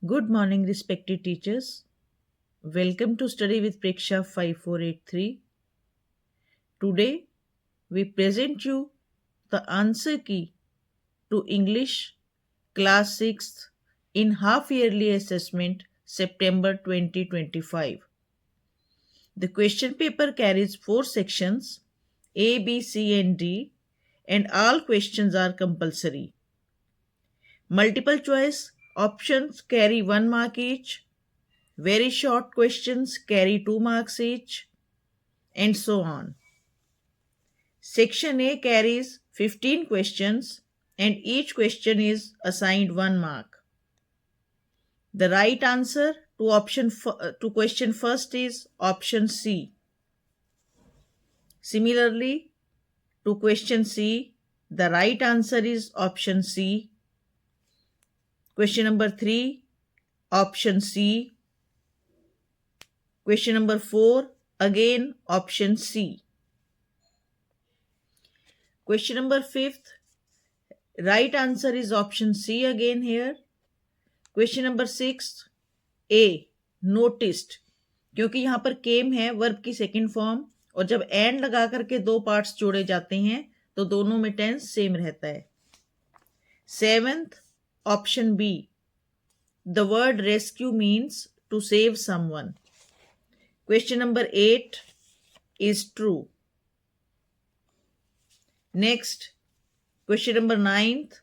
Good morning, respected teachers. Welcome to Study with Preksha 5483. Today, we present you the answer key to English Class 6th in Half Yearly Assessment September 2025. The question paper carries 4 sections A, B, C, and D, and all questions are compulsory. Multiple choice options carry 1 mark each. Very short questions carry 2 marks each, and so on. Section A carries 15 questions and each question is assigned 1 mark. The right answer to question first is option C. Similarly, to question C, the right answer is option C. Question number 3, option C. Question number 4, again option C. Question number 5th, right answer is option C again here. Question number 6, A, noticed. क्योंकि यहाँ पर केम है verb की second form और जब and लगा करके 2 parts जोड़े जाते हैं तो दोनों में टेंस सेम रहता है. 7th, option B, the word rescue means to save someone. Question number 8 is true. Next, question number 9th,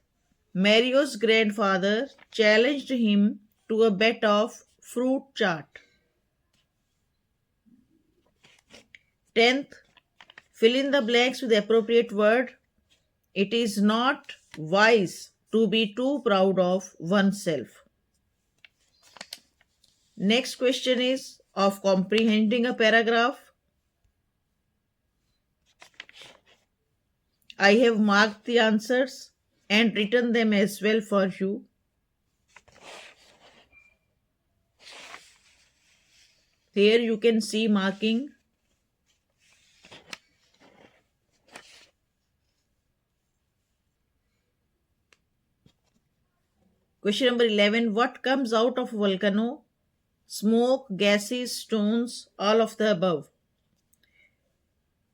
Mario's grandfather challenged him to a bet of fruit chaat. 10th, fill in the blanks with the appropriate word. It is not wise to be too proud of oneself. Next question is of comprehending a paragraph. I have marked the answers and written them as well for you. Here you can see marking. Question number 11. What comes out of a volcano? Smoke, gases, stones, all of the above.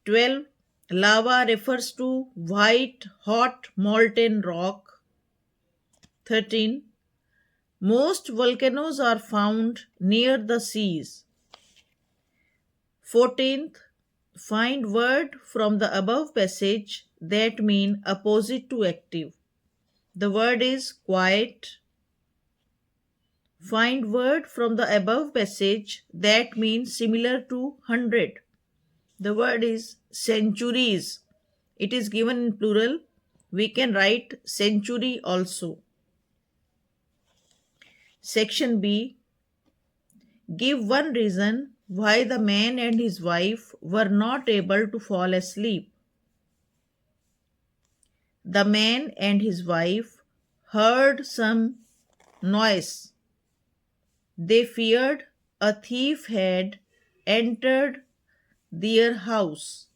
12. Lava refers to white, hot, molten rock. 13. Most volcanoes are found near the seas. 14th. Find word from the above passage that mean opposite to active. The word is quiet. Find word from the above passage that means similar to 100. The word is centuries. It is given in plural. We can write century also. Section B. Give one reason why the man and his wife were not able to fall asleep. The man and his wife heard some noise. They feared a thief had entered their house,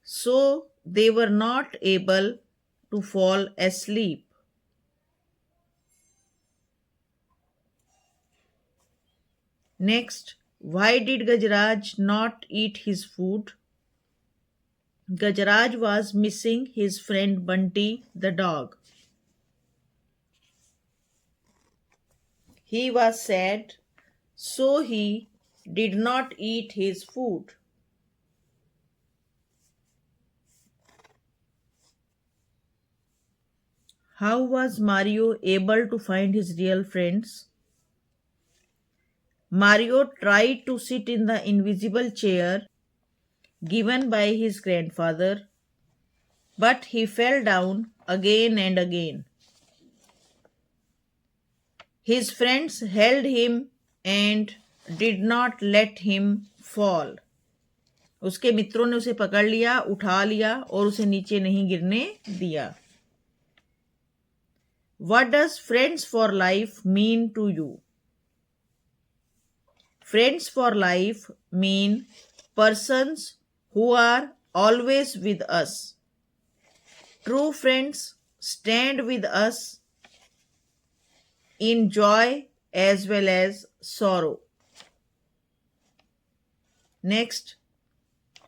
so they were not able to fall asleep. Next, why did Gajaraj not eat his food? Gajaraj was missing his friend Bunty the dog. He was sad, so he did not eat his food. How was Mario able to find his real friends? Mario tried to sit in the invisible chair given by his grandfather, but he fell down again and again. His friends held him and did not let him fall. उसके मित्रों ने उसे पकड़ लिया, उठा लिया और उसे नीचे नहीं गिरने दिया. What does friends for life mean to you? Friends for life mean persons who are always with us. True friends stand with us in joy as well as sorrow. Next,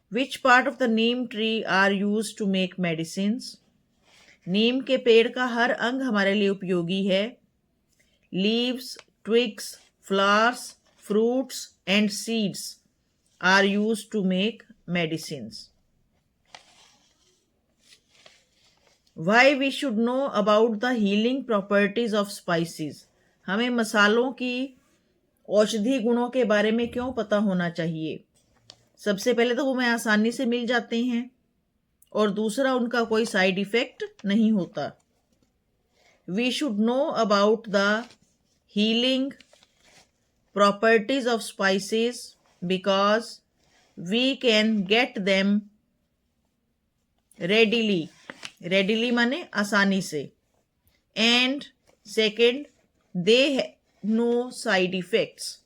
which part of the neem tree are used to make medicines? नीम के पेड़ का हर अंग हमारे लिए उपयोगी है. Leaves, twigs, flowers, fruits and seeds are used to make medicines. Why we should know about the healing properties of spices? हमें मसालों की औषधि गुणों के बारे में क्यों पता होना चाहिए? सबसे पहले तो वो हमें आसानी से मिल जाते हैं और दूसरा उनका कोई साइड इफेक्ट नहीं होता. We should know about the healing properties of spices because we can get them readily. Readily माने आसानी से. And second, they have no side effects.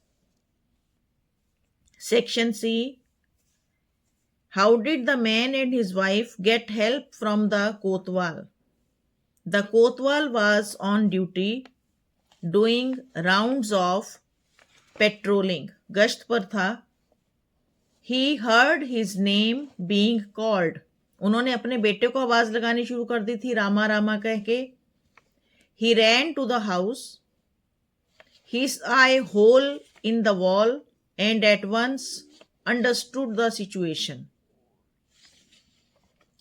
Section C. How did the man and his wife get help from the Kotwal? The Kotwal was on duty doing rounds of patrolling. गश्त पर था. He heard his name being called. उन्होंने अपने बेटे को आवाज लगानी शुरू कर दी थी, रामा रामा कह के. He ran to the house. He saw a hole in the wall and at once understood the situation.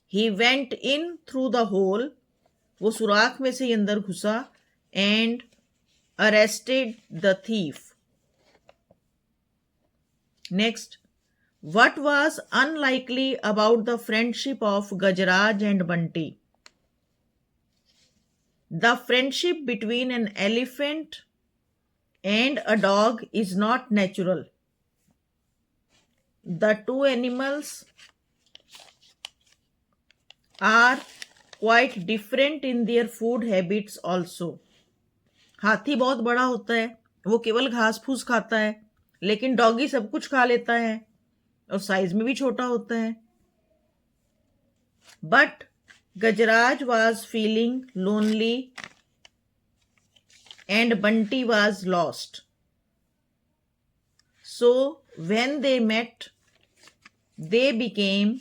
He went in through the hole. वो सुराख में से अंदर घुसा and arrested the thief. Next, what was unlikely about the friendship of Gajaraj and Bunty? The friendship between an elephant and a dog is not natural. The two animals are quite different in their food habits also. हाथी बहुत बड़ा होता है, वो केवल घास फूस खाता है, लेकिन डॉगी सब कुछ खा लेता है और साइज में भी छोटा होता है. But Gajaraj was feeling lonely and Bunty was lost. So when they met, they became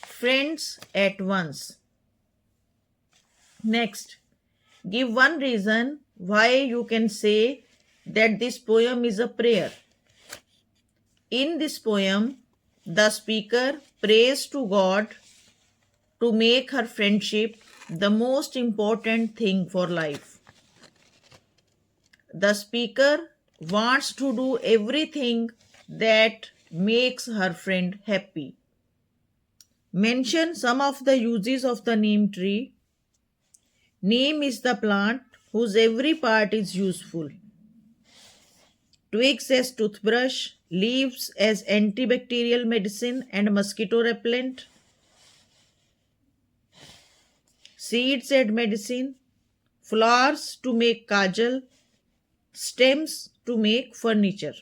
friends at once. Next, give one reason why you can say that this poem is a prayer. In this poem, the speaker prays to God to make her friendship the most important thing for life. The speaker wants to do everything that makes her friend happy. Mention some of the uses of the neem tree. Neem is the plant whose every part is useful. Twigs as toothbrush, leaves as antibacterial medicine and mosquito repellent, seeds as medicine, flowers to make kajal, stems to make furniture.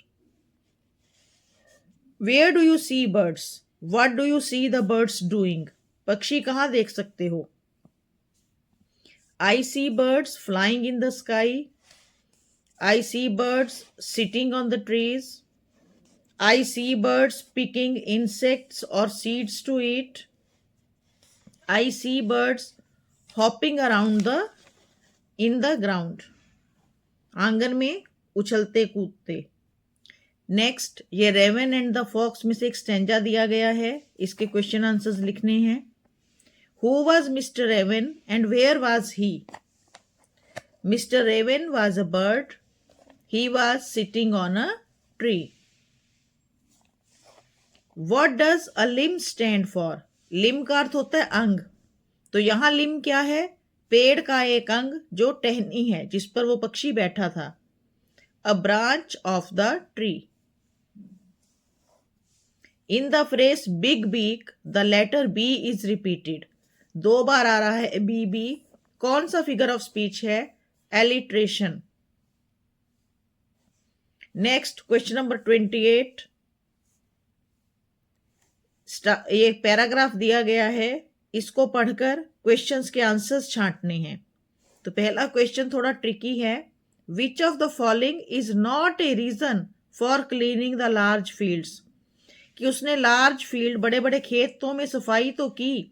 Where do you see birds? What do you see the birds doing? पक्षी कहाँ देख सकते हो? I see birds flying in the sky. I see birds sitting on the trees. I see birds picking insects or seeds to eat. I see birds hopping around in the ground. आंगन में उछलते कूदते. Next, ये Raven and the fox में से एक stanza दिया गया है, इसके क्वेश्चन आंसर्स लिखने हैं. Who was Mr. Raven and where was he? Mr. Raven was a bird. He was sitting on a tree. What does a limb stand for? Limb का अर्थ होता है अंग. तो यहाँ limb क्या है? पेड़ का एक अंग जो टहनी है, जिस पर वो पक्षी बैठा था. A branch of the tree. In the phrase big beak, the letter B is repeated. 2 बार आ रहा है BB. कौन सा फिगर ऑफ स्पीच है? Alliteration. Next, question number 28. ये पैराग्राफ दिया गया है, इसको पढ़कर क्वेश्चंस के आंसर्स छांटने हैं. तो पहला क्वेश्चन थोड़ा ट्रिकी है. Which of the following is not a reason for cleaning the large fields, कि उसने लार्ज फील्ड बड़े बड़े खेतों में सफाई तो की,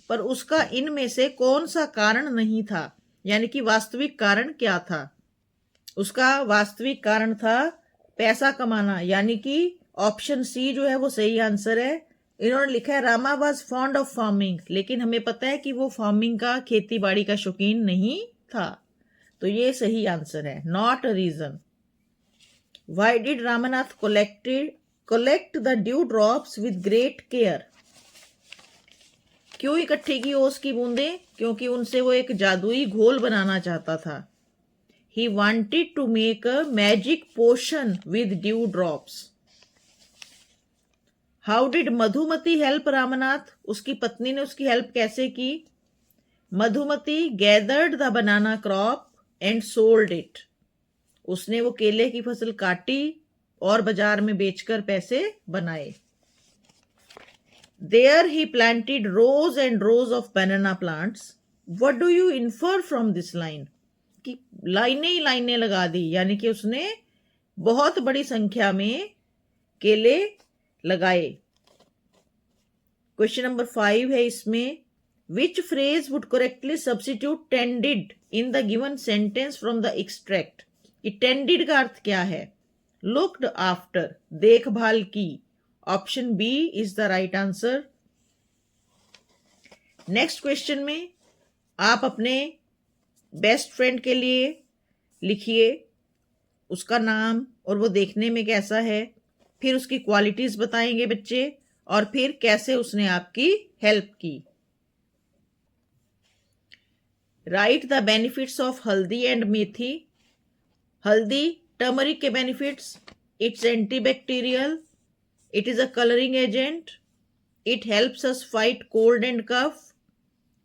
पर उसका इनमें से कौन सा कारण नहीं था, यानी कि वास्तविक कारण क्या था। उसका वास्तविक कारण था पैसा कमाना, यानी कि ऑप्शन सी जो है वो सही आंसर है। इन्होंने लिखा है Rama was fond of farming, लेकिन हमें पता है कि वो फार्मिंग का, खेती बाड़ी का शौकीन नहीं था, तो ये सही आंसर है, not a reason. Why did Ramnath collect the dewdrops with great care, क्यों इकट्ठी की ओस की बूंदें, क्योंकि उनसे वो एक जादुई घोल बनाना चाहता था। He wanted to make a magic potion with dewdrops. How did Madhumati help Ramnath, उसकी पत्नी ने उसकी हेल्प कैसे की। Madhumati gathered the banana crop and sold it. उसने वो केले की फसल काटी और बाजार में बेचकर पैसे बनाए। There he planted rows and rows of banana plants. What do you infer from this line? कि लाइनें ही लाइनें लगा दी, यानी कि उसने बहुत बड़ी संख्या में केले लगाए। क्वेश्चन नंबर 5 है इसमें, which phrase would correctly substitute tended in the given sentence from the extract. Tended का अर्थ क्या है, लुक्ड आफ्टर, देखभाल की। Option B is the right answer. Next question में आप अपने बेस्ट फ्रेंड के लिए लिखिए उसका नाम और वो देखने में कैसा है, फिर उसकी क्वालिटीज बताएंगे बच्चे, और फिर कैसे उसने आपकी हेल्प की। Write the benefits of haldi and methi. हल्दी, टर्मरिक के benefits, it's antibacterial, it is a colouring agent, it helps us fight cold and cough,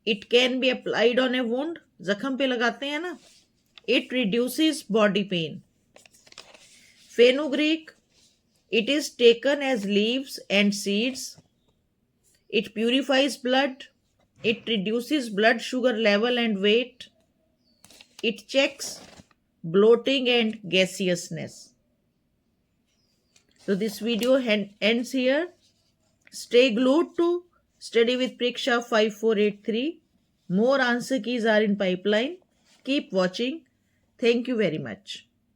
it can be applied on a wound, जख्म पे लगाते हैं ना, it reduces body pain. Fenugreek, it is taken as leaves and seeds, it purifies blood, it reduces blood sugar level and weight, it checks bloating and gaseousness. So this video ends here. Stay glued to Study with Preksha 5483. More answer keys are in pipeline. Keep watching. Thank you very much.